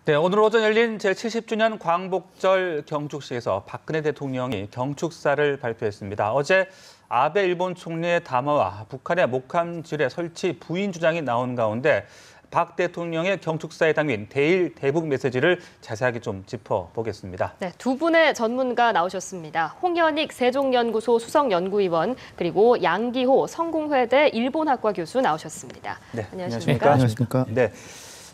네, 오늘 오전 열린 제70주년 광복절 경축식에서 박근혜 대통령이 경축사를 발표했습니다. 어제 아베 일본 총리의 담화와 북한의 목함지뢰 설치 부인 주장이 나온 가운데 박 대통령의 경축사에 담긴 대일 대북 메시지를 자세하게 좀 짚어보겠습니다. 네, 두 분의 전문가 나오셨습니다. 홍현익 세종연구소 수석연구위원 그리고 양기호 성공회대 일본학과 교수 나오셨습니다. 네, 안녕하십니까? 안녕하십니까? 네.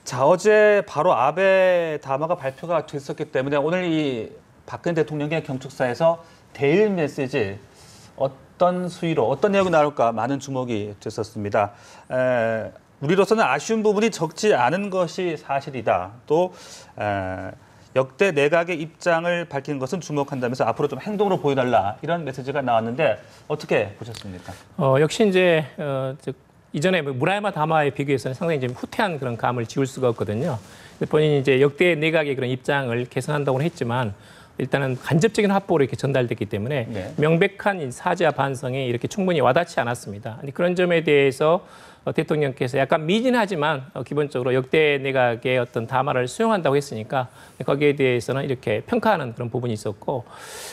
자, 어제 바로 아베 담화가 발표가 됐었기 때문에 오늘 이 박근혜 대통령의 경축사에서 대일 메시지 어떤 수위로 어떤 내용이 나올까 많은 주목이 됐었습니다. 우리로서는 아쉬운 부분이 적지 않은 것이 사실이다. 또 역대 내각의 입장을 밝히는 것은 주목한다면서 앞으로 좀 행동으로 보여달라 이런 메시지가 나왔는데 어떻게 보셨습니까? 역시 이제 이전에 무라야마 담화에 비교해서는 상당히 좀 후퇴한 그런 감을 지울 수가 없거든요. 본인이 이제 역대 내각의 그런 입장을 개선한다고는 했지만 일단은 간접적인 합보로 이렇게 전달됐기 때문에 네. 명백한 사죄와 반성이 이렇게 충분히 와닿지 않았습니다. 그런 점에 대해서 대통령께서 약간 미진하지만 기본적으로 역대 내각의 어떤 담화를 수용한다고 했으니까 거기에 대해서는 이렇게 평가하는 그런 부분이 있었고,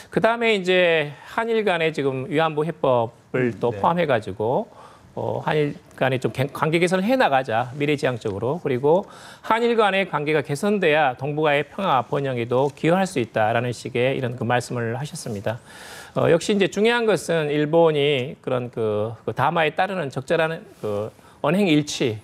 그 다음에 이제 한일 간의 지금 위안부 해법을 또 네. 포함해가지고 한일 간에 좀 관계 개선을 해나가자, 미래지향적으로. 그리고 한일 간의 관계가 개선돼야 동북아의 평화 번영에도 기여할 수 있다라는 식의 이런 그 말씀을 하셨습니다. 역시 이제 중요한 것은 일본이 그런 그 담화에 따르는 적절한 그 언행 일치,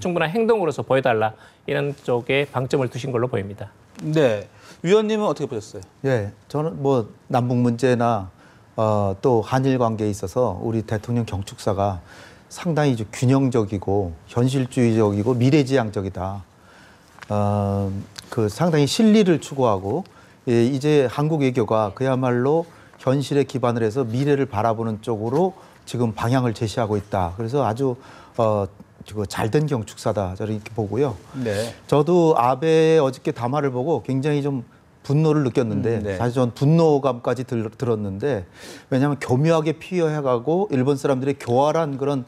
충분한 행동으로서 보여달라, 이런 쪽에 방점을 두신 걸로 보입니다. 네, 위원님은 어떻게 보셨어요? 예, 저는 뭐 남북 문제나 또 한일 관계에 있어서 우리 대통령 경축사가 상당히 좀 균형적이고 현실주의적이고 미래지향적이다. 그 상당히 실리를 추구하고, 예, 이제 한국 외교가 그야말로 현실에 기반을 해서 미래를 바라보는 쪽으로 지금 방향을 제시하고 있다. 그래서 아주 잘된 경축사다, 저는 이렇게 보고요. 네. 저도 아베의 어저께 담화를 보고 굉장히 좀 분노를 느꼈는데, 네. 사실 전 분노감까지 들었는데, 왜냐하면 교묘하게 피해가고 일본 사람들의 교활한 그런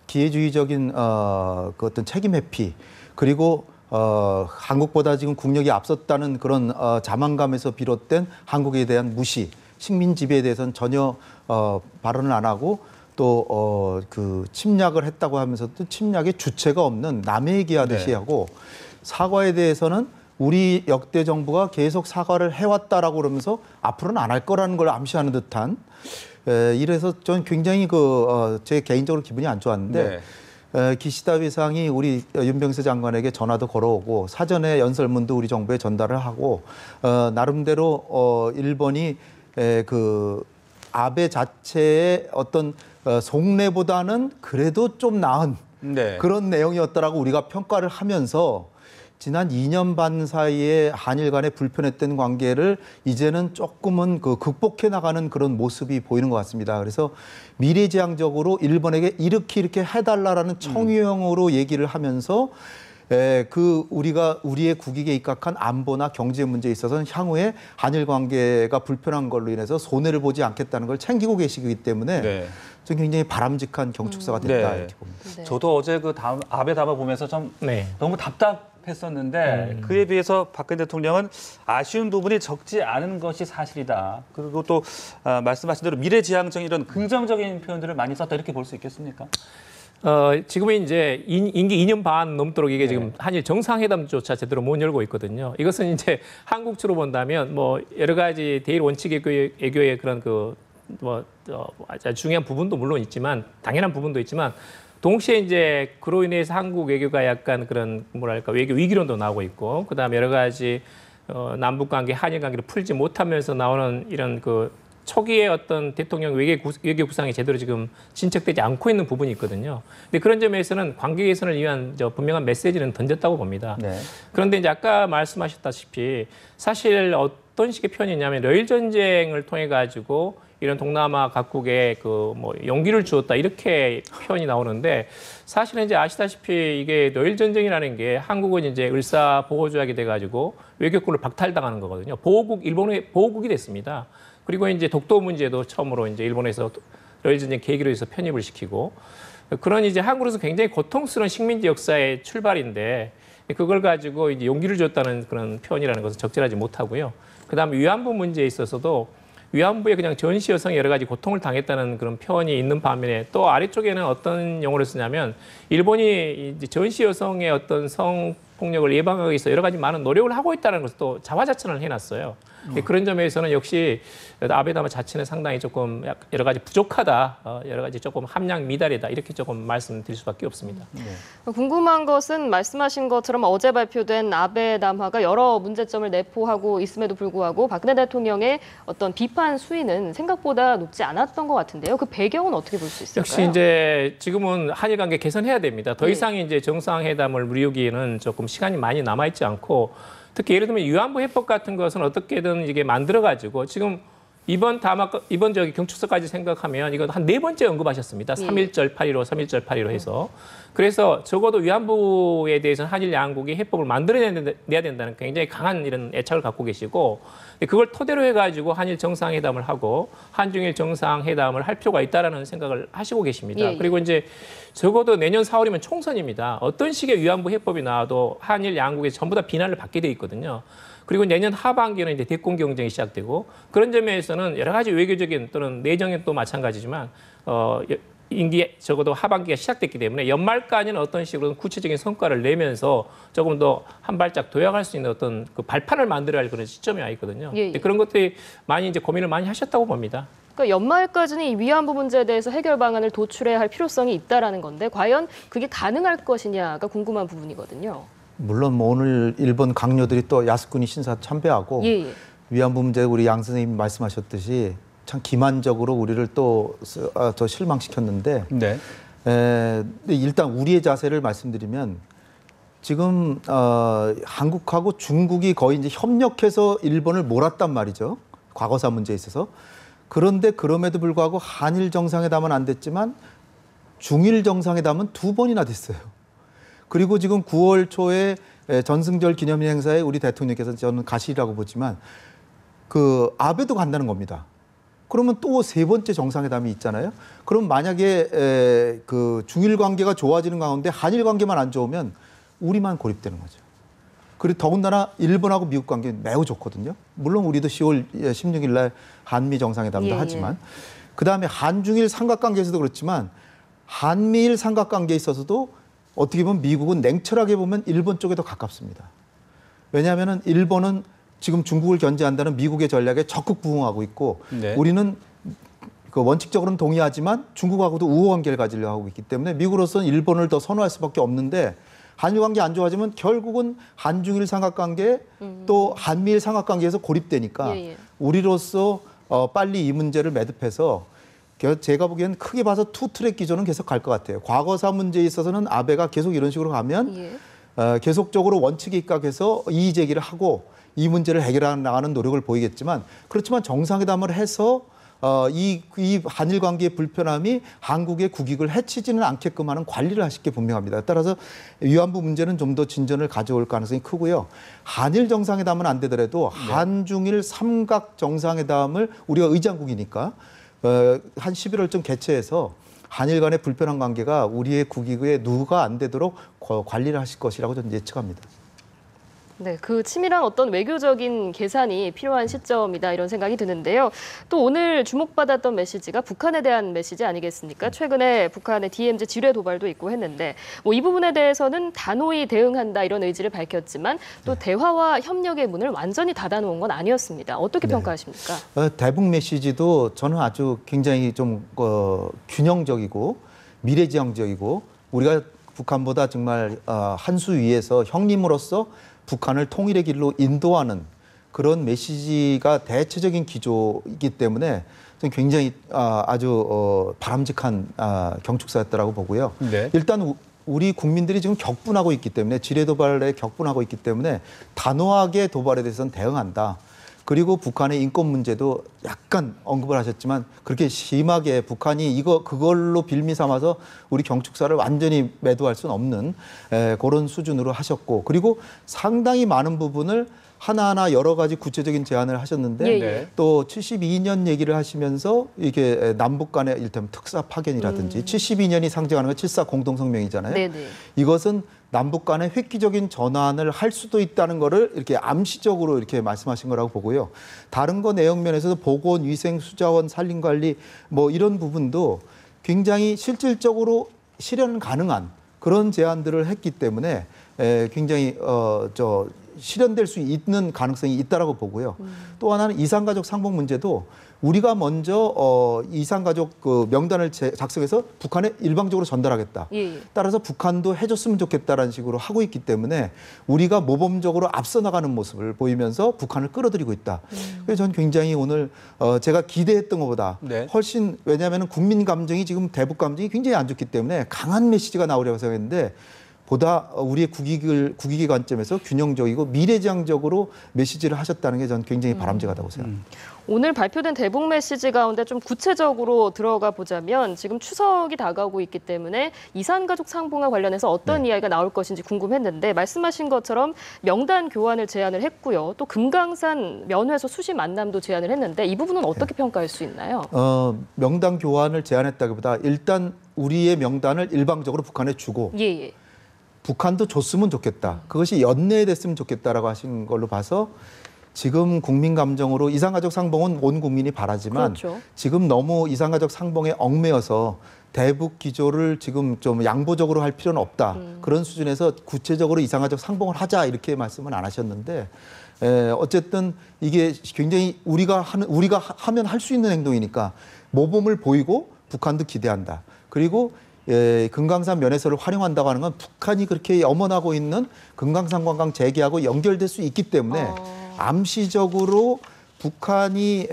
기회주의적인 그 어떤 책임 회피, 그리고 한국보다 지금 국력이 앞섰다는 그런 자만감에서 비롯된 한국에 대한 무시, 식민 지배에 대해서는 전혀 발언을 안 하고, 또 그 침략을 했다고 하면서도 침략의 주체가 없는 남의 얘기하듯이 네. 하고, 사과에 대해서는 우리 역대 정부가 계속 사과를 해왔다라고 그러면서 앞으로는 안 할 거라는 걸 암시하는 듯한, 이래서 저는 굉장히 제 개인적으로 기분이 안 좋았는데, 기시다 비상이 우리 윤병세 장관에게 전화도 걸어오고 사전에 연설문도 우리 정부에 전달을 하고, 나름대로 일본이 그 아베 자체의 어떤 속내보다는 그래도 좀 나은 네. 그런 내용이었다라고 우리가 평가를 하면서 지난 2년 반 사이에 한일 간의 불편했던 관계를 이제는 조금은 극복해 나가는 그런 모습이 보이는 것 같습니다. 그래서 미래지향적으로 일본에게 이렇게 해달라라는 청유형으로 얘기를 하면서 우리의 국익에 입각한 안보나 경제 문제에 있어서는 향후에 한일 관계가 불편한 걸로 인해서 손해를 보지 않겠다는 걸 챙기고 계시기 때문에 네. 좀 굉장히 바람직한 경축사가 됐다, 네. 이렇게 봅니다. 네. 저도 어제 그 아베 담화 보면서 좀 네. 너무 답답했었는데 그에 비해서 박근혜 대통령은 아쉬운 부분이 적지 않은 것이 사실이다. 그리고 또 말씀하신 대로 미래지향적인 이런 긍정적인 표현들을 많이 썼다, 이렇게 볼 수 있겠습니까? 지금은 이제 임기 2년 반 넘도록 이게 네. 지금 한일 정상회담조차 제대로 못 열고 있거든요. 이것은 이제 한국 측으로 본다면 뭐 여러 가지 대일 원칙 외교의 그런 아주 중요한 부분도 물론 있지만, 당연한 부분도 있지만, 동시에 이제 그로 인해서 한국 외교가 약간 그런 뭐랄까 외교 위기론도 나오고 있고, 그다음에 여러 가지 남북 관계, 한일 관계를 풀지 못하면서 나오는 이런 초기에 어떤 대통령 외교 구상이 제대로 지금 진척되지 않고 있는 부분이 있거든요. 근데 그런 점에서는 관계 개선을 위한 분명한 메시지는 던졌다고 봅니다. 네. 그런데 이제 아까 말씀하셨다시피 사실 어떤 식의 표현이냐면 러일 전쟁을 통해 가지고 이런 동남아 각국에 용기를 주었다, 이렇게 표현이 나오는데, 사실은 이제 아시다시피 이게 러일 전쟁이라는 게 한국은 이제 을사 보호조약이 돼가지고 외교권을 박탈당하는 거거든요. 일본의 보호국이 됐습니다. 그리고 이제 독도 문제도 처음으로 이제 일본에서 러일 전쟁 계기로 해서 편입을 시키고, 그런 이제 한국으로서 굉장히 고통스러운 식민지 역사의 출발인데, 그걸 가지고 이제 용기를 줬다는 그런 표현이라는 것은 적절하지 못하고요. 그다음에 위안부 문제에 있어서도 위안부에 그냥 전시 여성이 여러 가지 고통을 당했다는 그런 표현이 있는 반면에 또 아래쪽에는 어떤 용어를 쓰냐면 일본이 이제 전시 여성의 어떤 성폭력을 예방하기 위해서 여러 가지 많은 노력을 하고 있다는 것을 또 자화자찬을 해놨어요. 그런 점에서는 역시 아베 다마 자체는 상당히 조금 여러 가지 부족하다, 여러 가지 조금 함량 미달이다 이렇게 조금 말씀드릴 수밖에 없습니다. 궁금한 것은 말씀하신 것처럼 어제 발표된 아베 담화가 여러 문제점을 내포하고 있음에도 불구하고 박근혜 대통령의 어떤 비판 수위는 생각보다 높지 않았던 것 같은데요. 그 배경은 어떻게 볼 수 있을까요? 역시 이제 지금은 한일 관계 개선해야 됩니다. 더 예. 이상 이제 정상회담을 이루기에는 조금 시간이 많이 남아 있지 않고 특히 예를 들면 위안부 해법 같은 것은 어떻게든 이게 만들어 가지고 지금 이번 저기 경축서까지 생각하면 이건 한 4번째 언급하셨습니다. 3.1절 8.15, 3.1절 8.15 해서. 그래서 적어도 위안부에 대해서는 한일 양국이 해법을 만들어내야 된다는 굉장히 강한 이런 애착을 갖고 계시고 그걸 토대로 해가지고 한일 정상회담을 하고 한중일 정상회담을 할 필요가 있다라는 생각을 하시고 계십니다. 예, 예. 그리고 이제 적어도 내년 4월이면 총선입니다. 어떤 식의 위안부 해법이 나와도 한일 양국이 전부 다 비난을 받게 돼 있거든요. 그리고 내년 하반기에는 이제 대권 경쟁이 시작되고 그런 점에서는 여러 가지 외교적인 또는 내정엔 또 마찬가지지만 임기 적어도 하반기가 시작됐기 때문에 연말까지는 어떤 식으로 구체적인 성과를 내면서 조금 더 한 발짝 도약할 수 있는 어떤 그 발판을 만들어야 할 그런 시점이 와 있거든요. 예, 예. 그런 것들이 많이 이제 고민을 많이 하셨다고 봅니다. 그러니까 연말까지는 이 위안부 문제에 대해서 해결 방안을 도출해야 할 필요성이 있다라는 건데 과연 그게 가능할 것이냐가 궁금한 부분이거든요. 물론 뭐 오늘 일본 강요들이 또 야스쿠니 신사 참배하고 예, 예. 위안부 문제 우리 양 선생님 말씀하셨듯이 참 기만적으로 우리를 또 더 실망시켰는데 네. 근데 일단 우리의 자세를 말씀드리면 지금 한국하고 중국이 거의 이제 협력해서 일본을 몰았단 말이죠. 과거사 문제에 있어서. 그런데 그럼에도 불구하고 한일 정상회담은 안 됐지만 중일 정상회담은 2번이나 됐어요. 그리고 지금 9월 초에 전승절 기념일 행사에 우리 대통령께서 저는 가시라고 보지만 그 아베도 간다는 겁니다. 그러면 또 3번째 정상회담이 있잖아요. 그럼 만약에 그 중일 관계가 좋아지는 가운데 한일 관계만 안 좋으면 우리만 고립되는 거죠. 그리고 더군다나 일본하고 미국 관계 매우 좋거든요. 물론 우리도 10월 16일 날 한미 정상회담도 예, 하지만 그다음에 한중일 삼각관계에서도 그렇지만 한미일 삼각관계에 있어서도 어떻게 보면 미국은 냉철하게 보면 일본 쪽에 더 가깝습니다. 왜냐하면 일본은 지금 중국을 견제한다는 미국의 전략에 적극 부응하고 있고 네. 우리는 그 원칙적으로는 동의하지만 중국하고도 우호 관계를 가지려고 하고 있기 때문에 미국으로서는 일본을 더 선호할 수밖에 없는데 한일 관계 안 좋아지면 결국은 한중일 삼각관계 또 한미일 삼각관계에서 고립되니까 예, 예. 우리로서 빨리 이 문제를 매듭해서 제가 보기엔 크게 봐서 투트랙 기조는 계속 갈 것 같아요. 과거사 문제에 있어서는 아베가 계속 이런 식으로 가면 예. 계속적으로 원칙에 입각해서 이의 제기를 하고 이 문제를 해결해 나가는 노력을 보이겠지만 그렇지만 정상회담을 해서 이 한일 관계의 불편함이 한국의 국익을 해치지는 않게끔 하는 관리를 하실 게 분명합니다. 따라서 위안부 문제는 좀 더 진전을 가져올 가능성이 크고요. 한일 정상회담은 안 되더라도 한중일 삼각 정상회담을 우리가 의장국이니까 한 11월쯤 개최해서 한일 간의 불편한 관계가 우리의 국익에 누가 안 되도록 관리를 하실 것이라고 저는 예측합니다. 네, 그 치밀한 어떤 외교적인 계산이 필요한 시점이다 이런 생각이 드는데요. 또 오늘 주목받았던 메시지가 북한에 대한 메시지 아니겠습니까? 최근에 북한의 DMZ 지뢰 도발도 있고 했는데 뭐 이 부분에 대해서는 단호히 대응한다 이런 의지를 밝혔지만 또 대화와 협력의 문을 완전히 닫아놓은 건 아니었습니다. 어떻게 평가하십니까? 대북 메시지도 저는 아주 굉장히 좀 균형적이고 미래지향적이고 우리가 북한보다 정말 한 수 위에서 형님으로서 북한을 통일의 길로 인도하는 그런 메시지가 대체적인 기조이기 때문에 저는 굉장히 아주 바람직한 경축사였다라고 보고요. 네. 일단 우리 국민들이 지금 격분하고 있기 때문에 지뢰 도발에 격분하고 있기 때문에 단호하게 도발에 대해서는 대응한다. 그리고 북한의 인권 문제도 약간 언급을 하셨지만 그렇게 심하게 북한이 그걸로 빌미 삼아서 우리 경축사를 완전히 매도할 수는 없는 그런 수준으로 하셨고 그리고 상당히 많은 부분을 하나하나 여러 가지 구체적인 제안을 하셨는데 예, 예. 또 72년 얘기를 하시면서 이게 남북 간의 일테면 특사 파견이라든지 72년이 상징하는 건 7.4 공동성명이잖아요. 네네. 이것은 남북 간의 획기적인 전환을 할 수도 있다는 거를 이렇게 암시적으로 이렇게 말씀하신 거라고 보고요. 다른 거 내용 면에서도 보건, 위생, 수자원, 산림 관리 뭐 이런 부분도 굉장히 실질적으로 실현 가능한 그런 제안들을 했기 때문에 굉장히 실현될 수 있는 가능성이 있다라고 보고요. 또 하나는 이산가족 상봉 문제도 우리가 먼저 이산가족 그 명단을 작성해서 북한에 일방적으로 전달하겠다. 예. 따라서 북한도 해줬으면 좋겠다라는 식으로 하고 있기 때문에 우리가 모범적으로 앞서 나가는 모습을 보이면서 북한을 끌어들이고 있다. 그래서 저는 굉장히 오늘 제가 기대했던 것보다 네. 훨씬 왜냐하면 국민 감정이 지금 대북 감정이 굉장히 안 좋기 때문에 강한 메시지가 나오려고 생각했는데 보다 우리의 국익의 관점에서 균형적이고 미래지향적으로 메시지를 하셨다는 게 저는 굉장히 바람직하다고 생각합니다. 오늘 발표된 대북 메시지 가운데 좀 구체적으로 들어가 보자면 지금 추석이 다가오고 있기 때문에 이산가족 상봉과 관련해서 어떤 이야기가 나올 것인지 궁금했는데 말씀하신 것처럼 명단 교환을 제안을 했고요. 또 금강산 면회소 수시 만남도 제안을 했는데 이 부분은 어떻게 평가할 수 있나요? 명단 교환을 제안했다기보다 일단 우리의 명단을 일방적으로 북한에 주고 예. 북한도 줬으면 좋겠다. 그것이 연내됐으면 좋겠다라고 하신 걸로 봐서 지금 국민 감정으로 이산가족 상봉은 온 국민이 바라지만 그렇죠. 지금 너무 이산가족 상봉에 얽매여서 대북 기조를 지금 좀 양보적으로 할 필요는 없다. 그런 수준에서 구체적으로 이산가족 상봉을 하자 이렇게 말씀은 안 하셨는데 어쨌든 이게 굉장히 우리가 하면 할 수 있는 행동이니까 모범을 보이고 북한도 기대한다. 그리고 금강산 면회소를 활용한다고 하는 건 북한이 그렇게 염원하고 있는 금강산 관광 재개하고 연결될 수 있기 때문에 암시적으로 북한이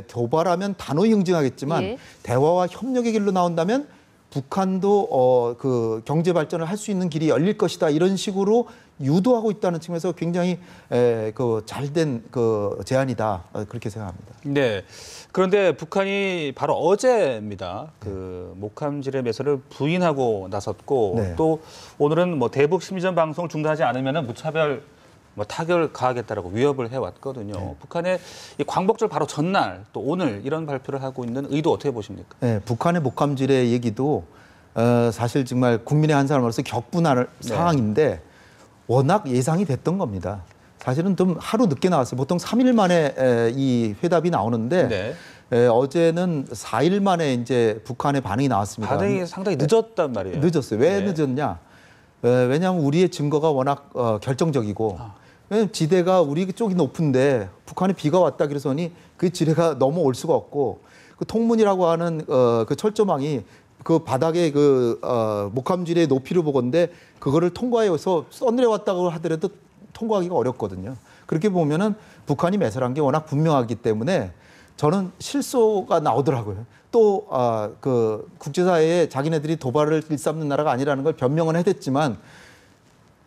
도발하면 단호히 응징하겠지만 대화와 협력의 길로 나온다면 북한도 그 경제 발전을 할 수 있는 길이 열릴 것이다 이런 식으로 유도하고 있다는 측면에서 굉장히 그 잘된 그 제안이다 그렇게 생각합니다. 네. 그런데 북한이 바로 어제입니다. 그 목함질의 매설을 부인하고 나섰고 네. 또 오늘은 뭐 대북 심리전 방송을 중단하지 않으면 무차별 타격을 가하겠다라고 위협을 해왔거든요. 네. 북한의 이 광복절 바로 전날 또 오늘 이런 발표를 하고 있는 의도 어떻게 보십니까? 네, 북한의 목함질의 얘기도 사실 정말 국민의 한 사람으로서 격분할 상황인데 워낙 예상이 됐던 겁니다. 사실은 좀 하루 늦게 나왔어요. 보통 3일 만에 이 회답이 나오는데 어제는 4일 만에 이제 북한의 반응이 나왔습니다. 반응이 상당히 늦었단 말이에요. 늦었어요. 왜 늦었냐? 왜냐하면 우리의 증거가 워낙 결정적이고 왜냐하면 지대가 우리 쪽이 높은데 북한에 비가 왔다 그러더니 그 지대가 넘어올 수가 없고 그 통문이라고 하는 그 철조망이 그 바닥에 그 목함질의 높이를 보건데 그거를 통과해서 써내려왔다고 하더라도 통과하기가 어렵거든요. 그렇게 보면은 북한이 매설한 게 워낙 분명하기 때문에 저는 실소가 나오더라고요. 또 그 국제사회에 자기네들이 도발을 일삼는 나라가 아니라는 걸 변명은 해댔지만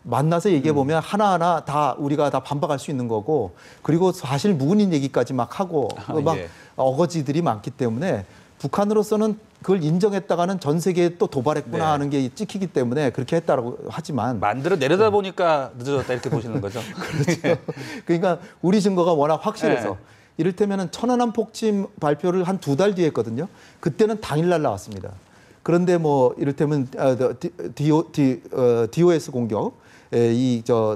만나서 얘기해 보면 하나하나 다 우리가 다 반박할 수 있는 거고 그리고 사실 묵은인 얘기까지 막 하고 막 어거지들이 많기 때문에 북한으로서는 그걸 인정했다가는 전 세계에 또 도발했구나 하는 게 찍히기 때문에 그렇게 했다라고 하지만 만들어 내려다 보니까 늦어졌다 이렇게 보시는 거죠. 그렇죠. 그러니까 우리 증거가 워낙 확실해서 이를테면은 천안함 폭침 발표를 한 2달 뒤에 했거든요. 그때는 당일날 나왔습니다. 그런데 뭐 이를테면 DOS 공격,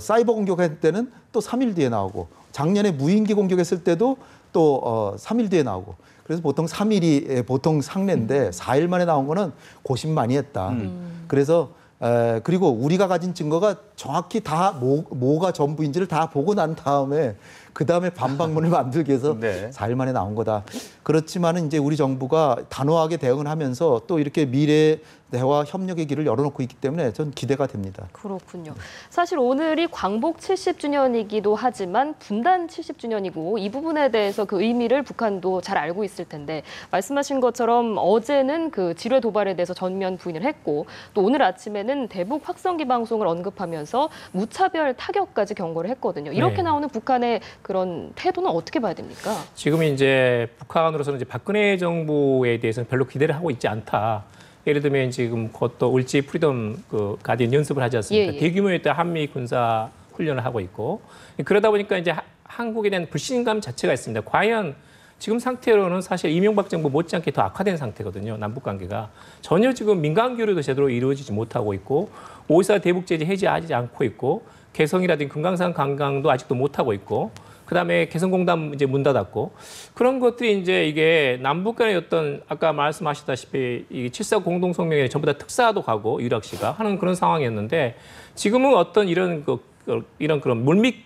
사이버 공격할 때는 또 3일 뒤에 나오고 작년에 무인기 공격했을 때도 또 3일 뒤에 나오고 그래서 보통 3일이 보통 상례인데 4일 만에 나온 거는 고심 많이 했다. 그래서 그리고 우리가 가진 증거가 정확히 다 뭐가 전부인지를 다 보고 난 다음에 그 다음에 반박문을 만들기 위해서 4일 만에 나온 거다. 그렇지만은 이제 우리 정부가 단호하게 대응을 하면서 또 이렇게 미래 대화 협력의 길을 열어놓고 있기 때문에 전 기대가 됩니다. 그렇군요. 사실 오늘이 광복 70주년이기도 하지만 분단 70주년이고 이 부분에 대해서 그 의미를 북한도 잘 알고 있을 텐데 말씀하신 것처럼 어제는 그 지뢰 도발에 대해서 전면 부인을 했고 또 오늘 아침에는 대북 확성기 방송을 언급하면서 무차별 타격까지 경고를 했거든요. 이렇게 나오는 북한의 그런 태도는 어떻게 봐야 됩니까? 지금 이제 북한으로서는 이제 박근혜 정부에 대해서는 별로 기대를 하고 있지 않다. 예를 들면 지금 곧 또 울지 프리덤 그 가디언 연습을 하지 않습니까? 대규모의 또 한미 군사 훈련을 하고 있고 그러다 보니까 이제 한국에 대한 불신감 자체가 있습니다. 과연 지금 상태로는 사실 이명박 정부 못지않게 더 악화된 상태거든요. 남북 관계가 전혀 지금 민간 교류도 제대로 이루어지지 못하고 있고 5.24 대북 제재 해제하지 않고 있고 개성이라든지 금강산 관광도 아직도 못하고 있고 그다음에 개성공단 이제 문 닫았고 그런 것들이 이제 이게 남북 간의 어떤 아까 말씀하셨다시피 이 7.4 공동성명에 전부 다 특사도 가고 유락 씨가 하는 그런 상황이었는데 지금은 어떤 이런 이런 그런 물밑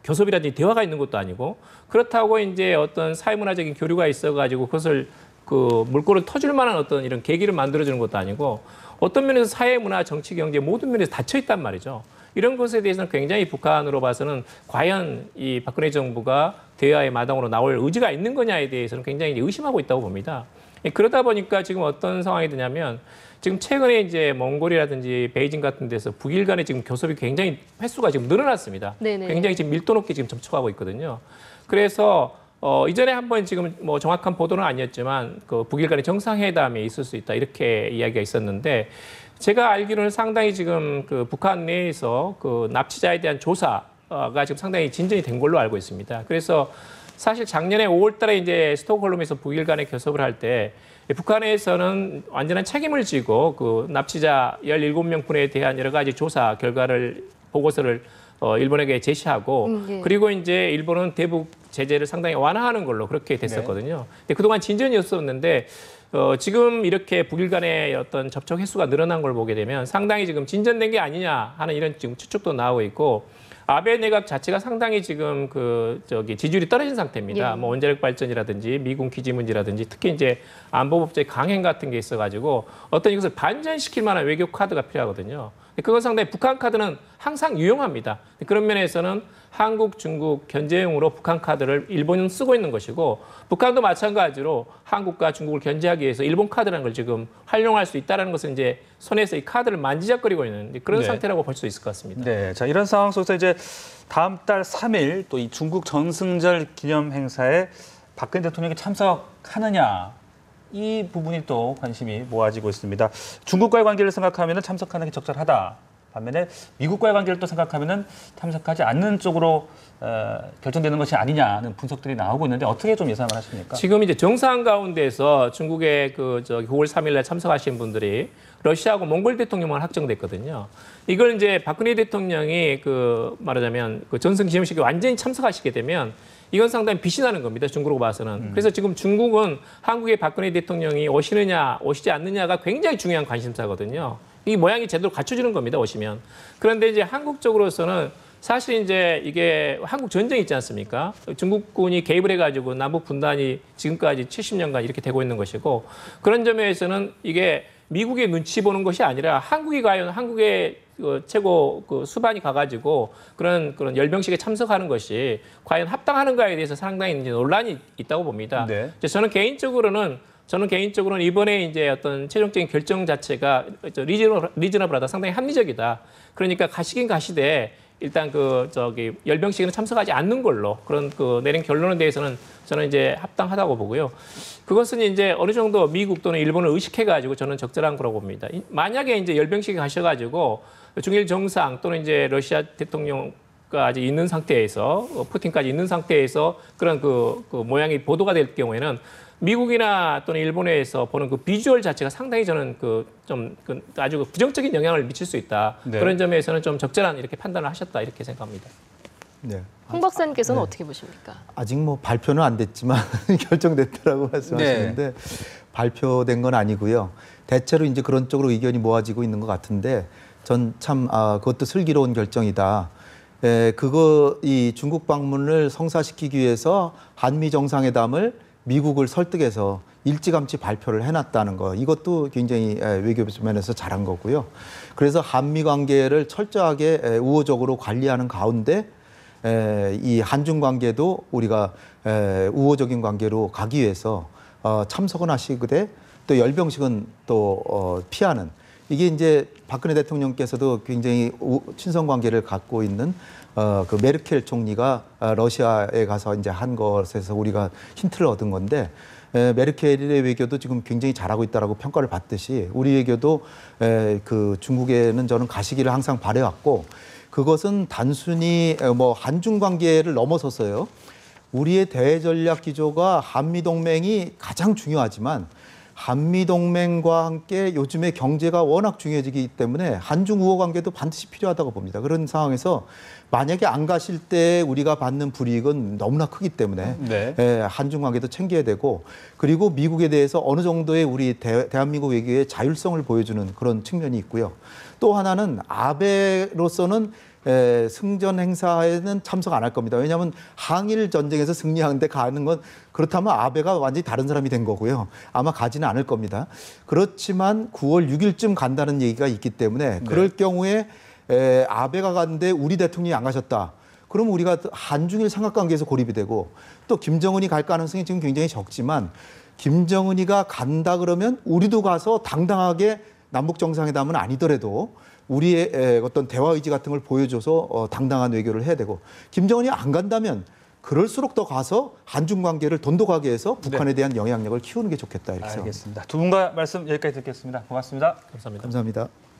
교섭이라든지 대화가 있는 것도 아니고 그렇다고 이제 어떤 사회문화적인 교류가 있어가지고 그것을 그 물꼬를 터줄 만한 어떤 이런 계기를 만들어주는 것도 아니고 어떤 면에서 사회문화, 정치, 경제 모든 면에서 닫혀 있단 말이죠. 이런 것에 대해서는 굉장히 북한으로 봐서는 과연 이 박근혜 정부가 대화의 마당으로 나올 의지가 있는 거냐에 대해서는 굉장히 의심하고 있다고 봅니다. 그러다 보니까 지금 어떤 상황이 되냐면 지금 최근에 이제 몽골이라든지 베이징 같은 데서 북일 간의 지금 교섭이 굉장히 횟수가 지금 늘어났습니다. 네네. 굉장히 지금 밀도 높게 지금 접촉하고 있거든요. 그래서 이전에 한번 지금 뭐 정확한 보도는 아니었지만 그 북일 간의 정상회담이 있을 수 있다 이렇게 이야기가 있었는데 제가 알기로는 상당히 지금 그 북한 내에서 그 납치자에 대한 조사가 지금 상당히 진전이 된 걸로 알고 있습니다. 그래서 사실 작년에 5월 달에 이제 스톡홀름에서 북일 간의 교섭을 할 때 북한에서는 완전한 책임을 지고 그 납치자 17명분에 대한 여러 가지 조사 결과를 보고서를 일본에게 제시하고 예. 그리고 이제 일본은 대북 제재를 상당히 완화하는 걸로 그렇게 됐었거든요. 근데 그동안 진전이었었는데 지금 이렇게 북일 간의 어떤 접촉 횟수가 늘어난 걸 보게 되면 상당히 지금 진전된 게 아니냐 하는 이런 지금 추측도 나오고 있고 아베 내각 자체가 상당히 지금 지지율이 떨어진 상태입니다. 예. 뭐 원자력 발전이라든지 미군 기지 문제라든지 특히 이제 안보법제 강행 같은 게 있어가지고 어떤 이것을 반전시킬 만한 외교 카드가 필요하거든요. 그건 상당히 북한 카드는 항상 유용합니다. 그런 면에서는 한국, 중국 견제용으로 북한 카드를 일본은 쓰고 있는 것이고 북한도 마찬가지로 한국과 중국을 견제하기 위해서 일본 카드라는 걸 지금 활용할 수 있다는 것은 이제 손에서 이 카드를 만지작거리고 있는 그런 네. 상태라고 볼 수 있을 것 같습니다. 네, 자 이런 상황 속에서 이제 다음 달 3일 또 이 중국 전승절 기념 행사에 박근혜 대통령이 참석하느냐 이 부분이 또 관심이 모아지고 있습니다. 중국과의 관계를 생각하면 참석하는 게 적절하다. 반면에 미국과의 관계를 또 생각하면 참석하지 않는 쪽으로 결정되는 것이 아니냐는 분석들이 나오고 있는데 어떻게 좀 예상을 하십니까? 지금 이제 정상 가운데서 중국의 9월 3일 날 참석하신 분들이 러시아하고 몽골 대통령만 확정됐거든요. 이걸 이제 박근혜 대통령이 말하자면 전승 기념식에 완전히 참석하시게 되면 이건 상당히 빛이 나는 겁니다. 중국으로 봐서는. 그래서 지금 중국은 한국의 박근혜 대통령이 오시느냐 오시지 않느냐가 굉장히 중요한 관심사거든요. 이 모양이 제대로 갖춰지는 겁니다. 오시면. 그런데 이제 한국 쪽으로서는 사실 이제 이게 한국 전쟁이 있지 않습니까? 중국군이 개입을 해가지고 남북 분단이 지금까지 70년간 이렇게 되고 있는 것이고 그런 점에서는 이게 미국의 눈치 보는 것이 아니라 한국이 과연 한국의 최고 수반이 가가지고 그런 열병식에 참석하는 것이 과연 합당하는가에 대해서 상당히 이제 논란이 있다고 봅니다. 네. 저는 개인적으로는 이번에 이제 어떤 최종적인 결정 자체가 리저너블하다, 상당히 합리적이다. 그러니까 가시긴 가시되 일단 열병식에는 참석하지 않는 걸로 그런 내린 결론에 대해서는 저는 이제 합당하다고 보고요. 그것은 이제 어느 정도 미국 또는 일본을 의식해가지고 저는 적절한 거라고 봅니다. 만약에 이제 열병식에 가셔가지고 중일 정상 또는 이제 러시아 대통령까지 있는 상태에서 푸틴까지 있는 상태에서 그런 모양이 보도가 될 경우에는 미국이나 또는 일본에서 보는 비주얼 자체가 상당히 저는 아주 부정적인 영향을 미칠 수 있다. 네. 그런 점에서는 좀 적절한 이렇게 판단을 하셨다 이렇게 생각합니다. 네. 홍 박사님께서는 어떻게 보십니까? 아직 뭐 발표는 안 됐지만 결정됐다라고 말씀하시는데 발표된 건 아니고요. 대체로 이제 그런 쪽으로 의견이 모아지고 있는 것 같은데 전 참 그것도 슬기로운 결정이다. 이 중국 방문을 성사시키기 위해서 한미 정상회담을 미국을 설득해서 일찌감치 발표를 해놨다는 거 이것도 굉장히 외교 면에서 잘한 거고요. 그래서 한미 관계를 철저하게 우호적으로 관리하는 가운데 이 한중 관계도 우리가 우호적인 관계로 가기 위해서 참석은 하시되 또 열병식은 또 피하는 이게 이제 박근혜 대통령께서도 굉장히 친선 관계를 갖고 있는 메르켈 총리가 러시아에 가서 이제 한 것에서 우리가 힌트를 얻은 건데 메르켈의 외교도 지금 굉장히 잘하고 있다라고 평가를 받듯이 우리 외교도 중국에는 저는 가시기를 항상 바래왔고 그것은 단순히 한중 관계를 넘어서서요. 우리의 대전략 기조가 한미동맹이 가장 중요하지만 한미동맹과 함께 요즘에 경제가 워낙 중요해지기 때문에 한중 우호 관계도 반드시 필요하다고 봅니다. 그런 상황에서 만약에 안 가실 때 우리가 받는 불이익은 너무나 크기 때문에 네. 한중 관계도 챙겨야 되고 그리고 미국에 대해서 어느 정도의 우리 대한민국 외교의 자율성을 보여주는 그런 측면이 있고요. 또 하나는 아베로서는 승전 행사에는 참석 안 할 겁니다. 왜냐하면 항일 전쟁에서 승리하는데 가는 건 그렇다면 아베가 완전히 다른 사람이 된 거고요. 아마 가지는 않을 겁니다. 그렇지만 9월 6일쯤 간다는 얘기가 있기 때문에 그럴 경우에 아베가 갔는데 우리 대통령이 안 가셨다. 그럼 우리가 한중일 삼각관계에서 고립이 되고 또 김정은이 갈 가능성이 지금 굉장히 적지만 김정은이가 간다 그러면 우리도 가서 당당하게 남북 정상회담은 아니더라도 우리의 어떤 대화 의지 같은 걸 보여줘서 당당한 외교를 해야 되고 김정은이 안 간다면 그럴수록 더 가서 한중 관계를 돈독하게 해서 북한에 대한 영향력을 키우는 게 좋겠다 이렇게 생각합니다. 알겠습니다. 두 분과 말씀 여기까지 듣겠습니다. 고맙습니다. 감사합니다. 감사합니다.